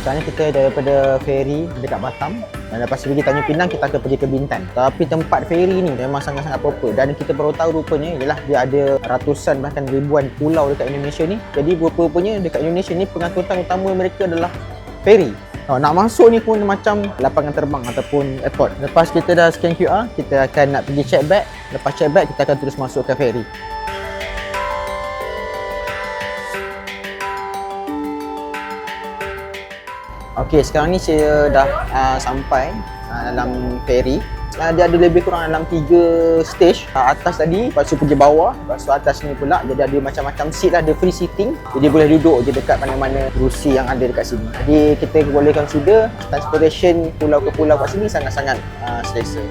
Sekarang ni kita daripada ferry dekat Batam, dan lepas pergi Tanjung Pinang kita akan pergi ke Bintan. Tapi tempat ferry ni memang sangat-sangat proper, dan kita baru tahu rupanya ialah dia ada ratusan bahkan ribuan pulau dekat Indonesia ni. Jadi rupa-rupanya dekat Indonesia ni pengangkutan utama mereka adalah ferry. Nak masuk ni pun macam lapangan terbang ataupun airport. Lepas kita dah scan QR, kita akan nak pergi check bag. Lepas check bag, kita akan terus masuk ke ferry. Okey, sekarang ni saya dah sampai dalam ferry. Dia ada lebih kurang dalam 3 stage. Atas tadi, lepas tu pergi bawah, lepas tu atas ni pula. Jadi ada macam-macam seat lah, ada free seating. Jadi boleh duduk je dekat mana-mana kerusi yang ada dekat sini. Jadi kita boleh consider transportation pulau ke pulau kat sini sangat-sangat selesa.